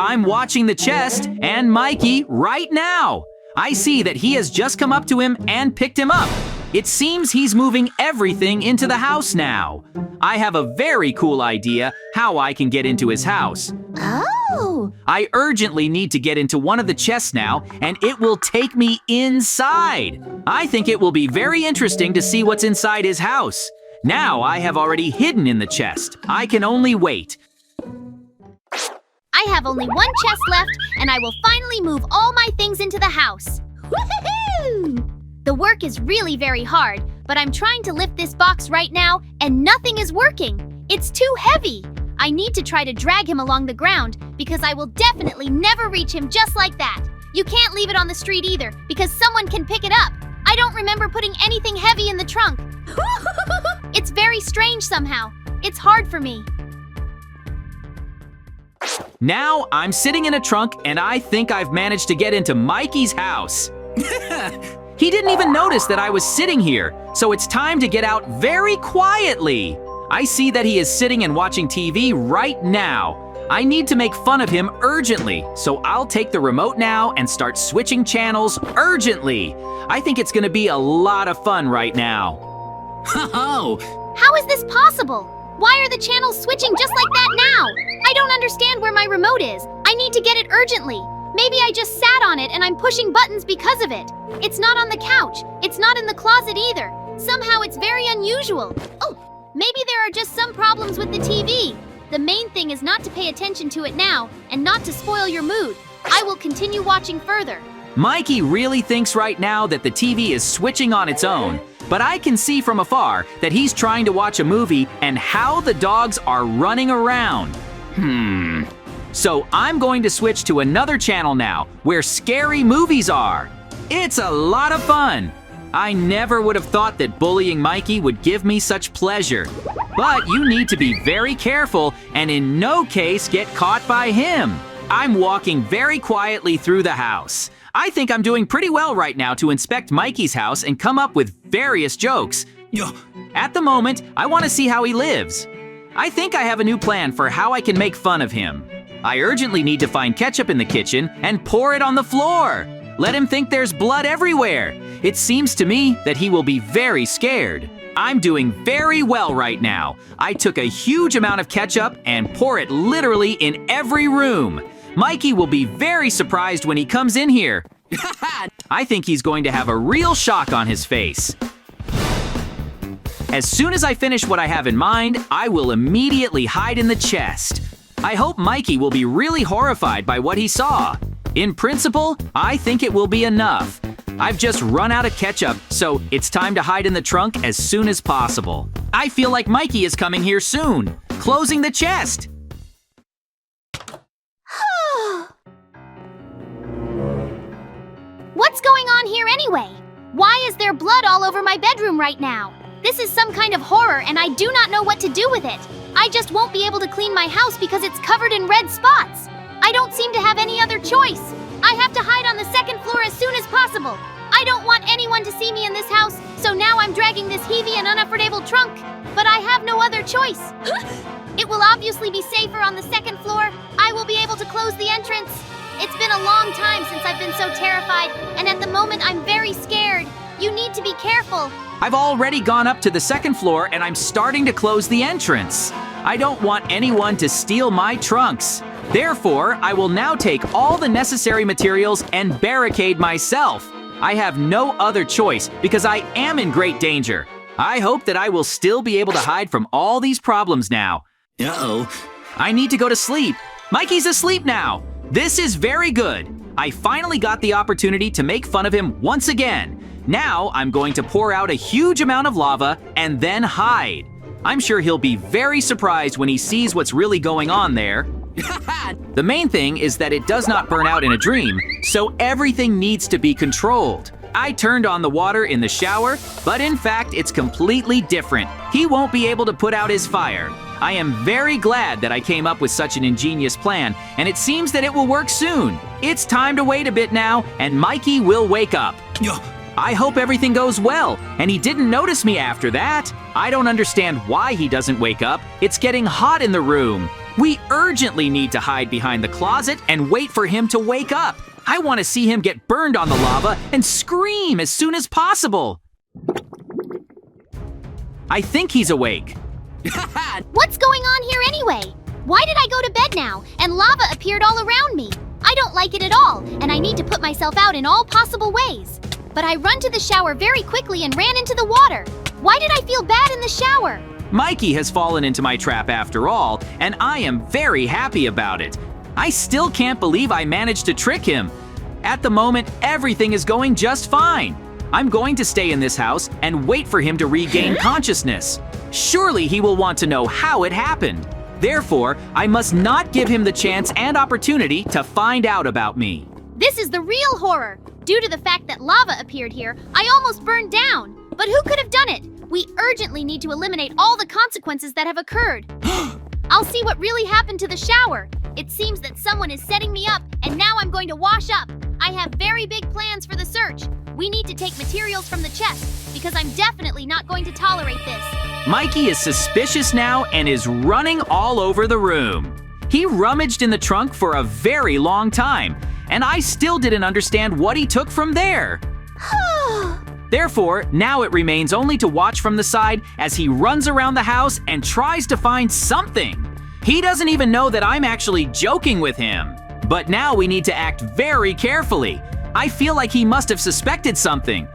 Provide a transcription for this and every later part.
I'm watching the chest and Mikey right now. I see that he has just come up to him and picked him up. It seems he's moving everything into the house now. I have a very cool idea how I can get into his house. Oh! I urgently need to get into one of the chests now, and it will take me inside. I think it will be very interesting to see what's inside his house. Now I have already hidden in the chest. I can only wait. I have only one chest left, and I will finally move all my things into the house. Woohoo! The work is really very hard, but I'm trying to lift this box right now, and nothing is working. It's too heavy. I need to try to drag him along the ground, because I will definitely never reach him just like that. You can't leave it on the street either, because someone can pick it up. I don't remember putting anything heavy in the trunk. It's very strange somehow. It's hard for me. Now I'm sitting in a trunk, and I think I've managed to get into Mikey's house. He didn't even notice that I was sitting here, so it's time to get out very quietly. I see that he is sitting and watching TV right now. I need to make fun of him urgently, so I'll take the remote now and start switching channels urgently. I think it's gonna be a lot of fun right now. Ho-ho! How is this possible? Why are the channels switching just like that now? I don't understand where my remote is. I need to get it urgently. Maybe I just sat on it and I'm pushing buttons because of it. It's not on the couch. It's not in the closet either. Somehow it's very unusual. Oh, maybe there are just some problems with the TV. The main thing is not to pay attention to it now and not to spoil your mood. I will continue watching further. Mikey really thinks right now that the TV is switching on its own, but I can see from afar that he's trying to watch a movie and how the dogs are running around. So I'm going to switch to another channel now where scary movies are. It's a lot of fun. I never would have thought that bullying Mikey would give me such pleasure. But you need to be very careful and in no case get caught by him. I'm walking very quietly through the house. I think I'm doing pretty well right now to inspect Mikey's house and come up with various jokes. At the moment, I want to see how he lives. I think I have a new plan for how I can make fun of him. I urgently need to find ketchup in the kitchen and pour it on the floor. Let him think there's blood everywhere. It seems to me that he will be very scared. I'm doing very well right now. I took a huge amount of ketchup and pour it literally in every room. Mikey will be very surprised when he comes in here. I think he's going to have a real shock on his face. As soon as I finish what I have in mind, I will immediately hide in the chest. I hope Mikey will be really horrified by what he saw. In principle, I think it will be enough. I've just run out of ketchup, so it's time to hide in the trunk as soon as possible. I feel like Mikey is coming here soon. Closing the chest. What's going on here anyway? Why is there blood all over my bedroom right now? This is some kind of horror and I do not know what to do with it. I just won't be able to clean my house because it's covered in red spots. I don't seem to have any other choice. I have to hide on the second floor as soon as possible. I don't want anyone to see me in this house, so now I'm dragging this heavy and unaffordable trunk. But I have no other choice. It will obviously be safer on the second floor. I will be able to close the entrance. It's been a long time since I've been so terrified, and at the moment I'm very scared. You need to be careful. I've already gone up to the second floor and I'm starting to close the entrance. I don't want anyone to steal my trunks. Therefore, I will now take all the necessary materials and barricade myself. I have no other choice because I am in great danger. I hope that I will still be able to hide from all these problems now. Uh-oh. I need to go to sleep. Mikey's asleep now. This is very good. I finally got the opportunity to make fun of him once again. Now I'm going to pour out a huge amount of lava and then hide. I'm sure he'll be very surprised when he sees what's really going on there. The main thing is that it does not burn out in a dream, so everything needs to be controlled. I turned on the water in the shower, but in fact it's completely different. He won't be able to put out his fire. I am very glad that I came up with such an ingenious plan, and it seems that it will work soon. It's time to wait a bit now, and Mikey will wake up. I hope everything goes well, and he didn't notice me after that. I don't understand why he doesn't wake up. It's getting hot in the room. We urgently need to hide behind the closet and wait for him to wake up. I want to see him get burned on the lava and scream as soon as possible. I think he's awake. What's going on here anyway? Why did I go to bed now and lava appeared all around me? I don't like it at all, and I need to put myself out in all possible ways. But I run to the shower very quickly and ran into the water. Why did I feel bad in the shower? Mikey has fallen into my trap after all, and I am very happy about it. I still can't believe I managed to trick him. At the moment, everything is going just fine. I'm going to stay in this house and wait for him to regain consciousness. Surely he will want to know how it happened. Therefore, I must not give him the chance and opportunity to find out about me. This is the real horror. Due to the fact that lava appeared here, I almost burned down. But who could have done it? We urgently need to eliminate all the consequences that have occurred. I'll see what really happened to the shower. It seems that someone is setting me up, and now I'm going to wash up. I have very big plans for the search. We need to take materials from the chest, because I'm definitely not going to tolerate this. Mikey is suspicious now and is running all over the room. He rummaged in the trunk for a very long time, and I still didn't understand what he took from there. Therefore, now it remains only to watch from the side as he runs around the house and tries to find something. He doesn't even know that I'm actually joking with him. But now we need to act very carefully. I feel like he must have suspected something.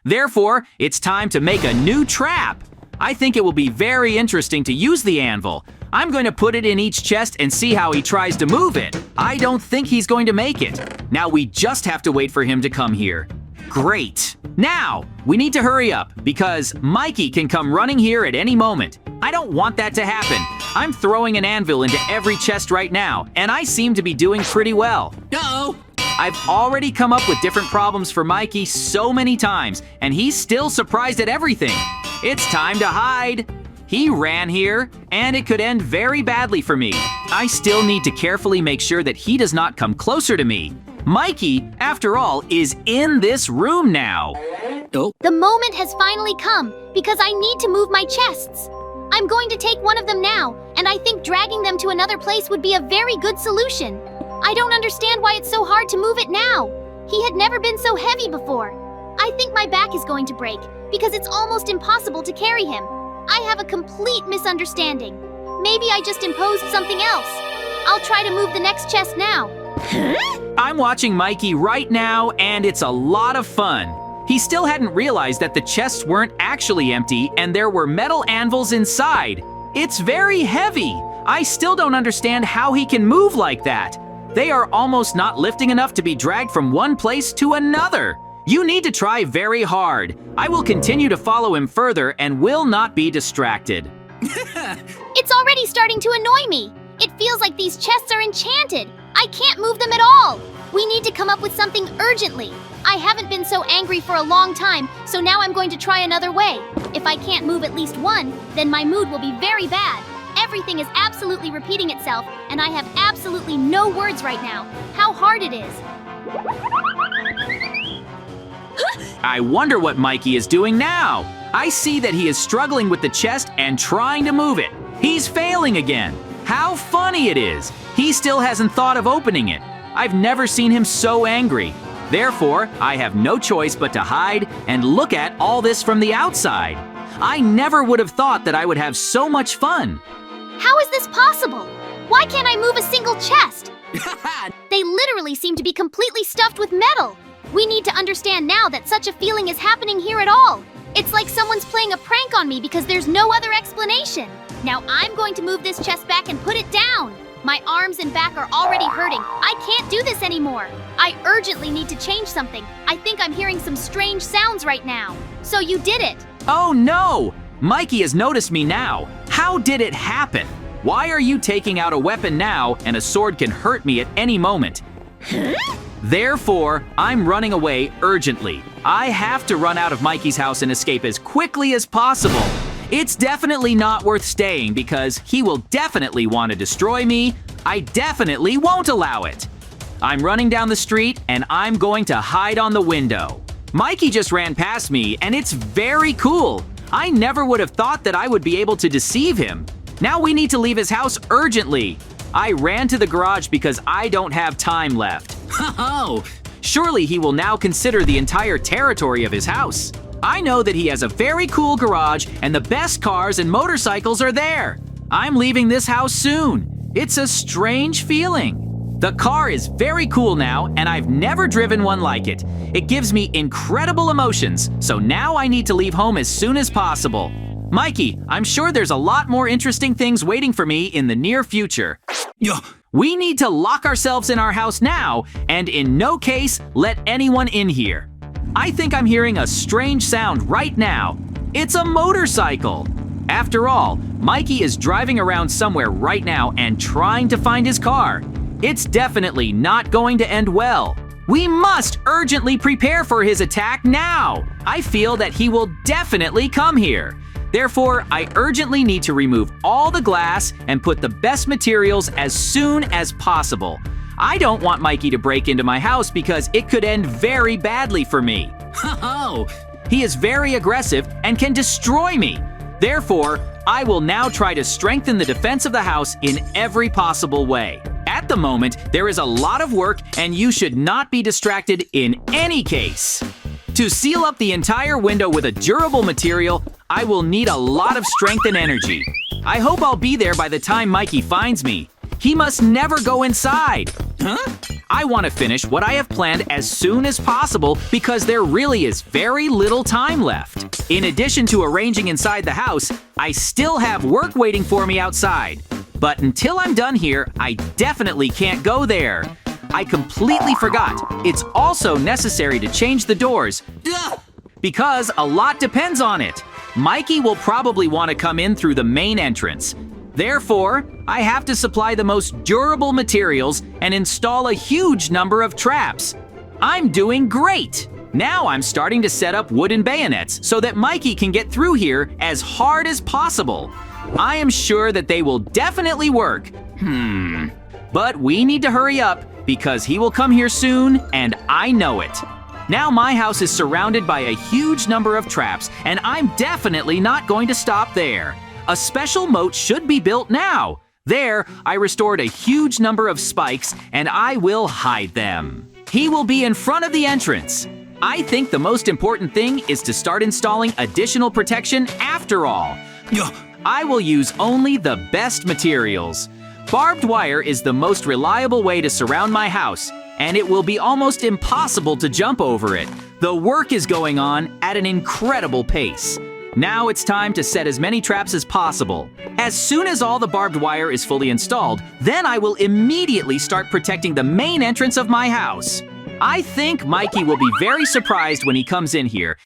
Therefore, it's time to make a new trap. I think it will be very interesting to use the anvil. I'm going to put it in each chest and see how he tries to move it. I don't think he's going to make it. Now we just have to wait for him to come here. Great. Now, we need to hurry up because Mikey can come running here at any moment. I don't want that to happen. I'm throwing an anvil into every chest right now, and I seem to be doing pretty well. Uh-oh. I've already come up with different problems for Mikey so many times, and he's still surprised at everything. It's time to hide. He ran here, and it could end very badly for me. I still need to carefully make sure that he does not come closer to me. Mikey, after all, is in this room now. Oh. The moment has finally come because I need to move my chests. I'm going to take one of them now, and I think dragging them to another place would be a very good solution. I don't understand why it's so hard to move it now. He had never been so heavy before. I think my back is going to break because it's almost impossible to carry him. I have a complete misunderstanding. Maybe I just imposed something else. I'll try to move the next chest now. I'm watching Mikey right now, and it's a lot of fun. He still hadn't realized that the chests weren't actually empty and there were metal anvils inside. It's very heavy. I still don't understand how he can move like that. They are almost not lifting enough to be dragged from one place to another. You need to try very hard. I will continue to follow him further and will not be distracted. It's already starting to annoy me. It feels like these chests are enchanted. I can't move them at all. We need to come up with something urgently. I haven't been so angry for a long time, so now I'm going to try another way. If I can't move at least one, then my mood will be very bad. Everything is absolutely repeating itself, and I have absolutely no words right now. How hard it is. I wonder what Mikey is doing now. I see that he is struggling with the chest and trying to move it. He's failing again. How funny it is. He still hasn't thought of opening it. I've never seen him so angry. Therefore, I have no choice but to hide and look at all this from the outside. I never would have thought that I would have so much fun. How is this possible? Why can't I move a single chest? They literally seem to be completely stuffed with metal. We need to understand now that such a feeling is happening here at all. It's like someone's playing a prank on me because there's no other explanation. Now I'm going to move this chest back and put it down. My arms and back are already hurting. I can't do this anymore. I urgently need to change something. I think I'm hearing some strange sounds right now. So you did it. Oh no! Mikey has noticed me now. How did it happen? Why are you taking out a weapon now and a sword can hurt me at any moment? Therefore, I'm running away urgently. I have to run out of Mikey's house and escape as quickly as possible. It's definitely not worth staying because he will definitely want to destroy me. I definitely won't allow it. I'm running down the street and I'm going to hide on the window. Mikey just ran past me and it's very cool. I never would have thought that I would be able to deceive him. Now we need to leave his house urgently. I ran to the garage because I don't have time left. Oh, surely he will now consider the entire territory of his house. I know that he has a very cool garage and the best cars and motorcycles are there. I'm leaving this house soon. It's a strange feeling. The car is very cool now, and I've never driven one like it. It gives me incredible emotions, so now I need to leave home as soon as possible. Mikey, I'm sure there's a lot more interesting things waiting for me in the near future. We need to lock ourselves in our house now, and in no case let anyone in here. I think I'm hearing a strange sound right now. It's a motorcycle. After all, Mikey is driving around somewhere right now and trying to find his car. It's definitely not going to end well. We must urgently prepare for his attack now. I feel that he will definitely come here. Therefore, I urgently need to remove all the glass and put the best materials as soon as possible. I don't want Mikey to break into my house because it could end very badly for me. Oh, he is very aggressive and can destroy me. Therefore, I will now try to strengthen the defense of the house in every possible way. At the moment, there is a lot of work and you should not be distracted in any case. To seal up the entire window with a durable material, I will need a lot of strength and energy. I hope I'll be there by the time Mikey finds me. He must never go inside. I want to finish what I have planned as soon as possible because there really is very little time left. In addition to arranging inside the house, I still have work waiting for me outside. But until I'm done here, I definitely can't go there. I completely forgot. It's also necessary to change the doors because a lot depends on it. Mikey will probably want to come in through the main entrance. Therefore, I have to supply the most durable materials and install a huge number of traps. I'm doing great! Now I'm starting to set up wooden bayonets so that Mikey can get through here as hard as possible. I am sure that they will definitely work. But we need to hurry up because he will come here soon and I know it. Now my house is surrounded by a huge number of traps and I'm definitely not going to stop there. A special moat should be built now. There, I restored a huge number of spikes and I will hide them. He will be in front of the entrance. I think the most important thing is to start installing additional protection after all. I will use only the best materials. Barbed wire is the most reliable way to surround my house, and it will be almost impossible to jump over it. The work is going on at an incredible pace. Now it's time to set as many traps as possible. As soon as all the barbed wire is fully installed, then I will immediately start protecting the main entrance of my house. I think Mikey will be very surprised when he comes in here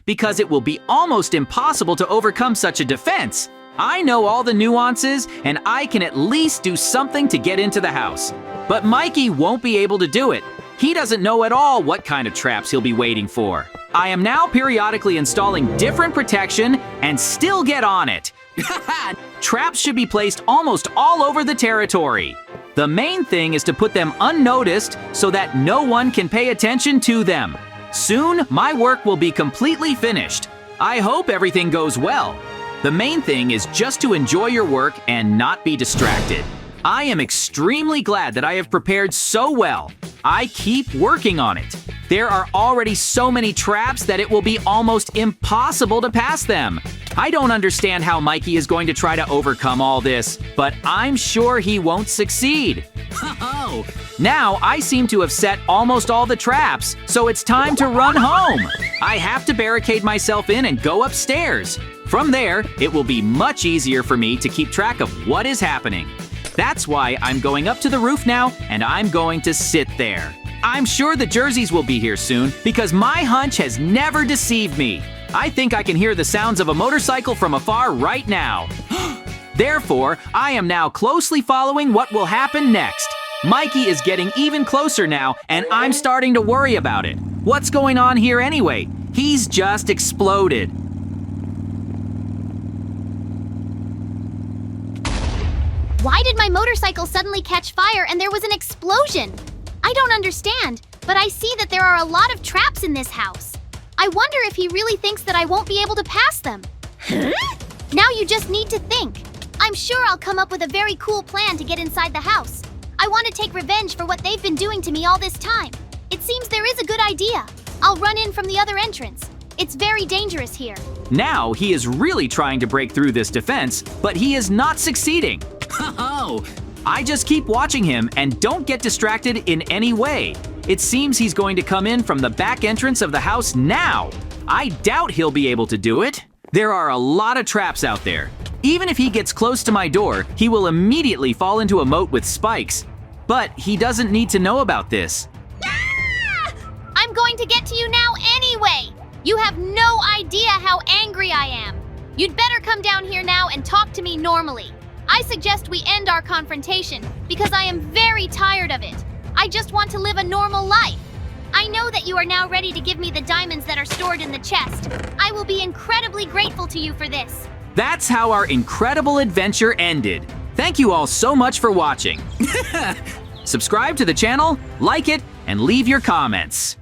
because it will be almost impossible to overcome such a defense. I know all the nuances and I can at least do something to get into the house. But Mikey won't be able to do it. He doesn't know at all what kind of traps he'll be waiting for. I am now periodically installing different protection and still get on it. Traps should be placed almost all over the territory. The main thing is to put them unnoticed so that no one can pay attention to them. Soon, my work will be completely finished. I hope everything goes well. The main thing is just to enjoy your work and not be distracted. I am extremely glad that I have prepared so well. I keep working on it. There are already so many traps that it will be almost impossible to pass them. I don't understand how Mikey is going to try to overcome all this, but I'm sure he won't succeed. Now I seem to have set almost all the traps, so it's time to run home. I have to barricade myself in and go upstairs. From there, it will be much easier for me to keep track of what is happening. That's why I'm going up to the roof now, and I'm going to sit there. I'm sure the jerseys will be here soon because my hunch has never deceived me. I think I can hear the sounds of a motorcycle from afar right now. Therefore, I am now closely following what will happen next. Mikey is getting even closer now, and I'm starting to worry about it. What's going on here anyway? He's just exploded. Why did my motorcycle suddenly catch fire and there was an explosion? I don't understand, but I see that there are a lot of traps in this house. I wonder if he really thinks that I won't be able to pass them. Now you just need to think. I'm sure I'll come up with a very cool plan to get inside the house. I want to take revenge for what they've been doing to me all this time. It seems there is a good idea. I'll run in from the other entrance. It's very dangerous here. Now he is really trying to break through this defense, but he is not succeeding. Oh, I just keep watching him and don't get distracted in any way. It seems he's going to come in from the back entrance of the house now. I doubt he'll be able to do it. There are a lot of traps out there. Even if he gets close to my door, he will immediately fall into a moat with spikes. But he doesn't need to know about this. Ah! I'm going to get to you now anyway. You have no idea how angry I am. You'd better come down here now and talk to me normally. I suggest we end our confrontation because I am very tired of it. I just want to live a normal life. I know that you are now ready to give me the diamonds that are stored in the chest. I will be incredibly grateful to you for this. That's how our incredible adventure ended. Thank you all so much for watching. Subscribe to the channel, like it, and leave your comments.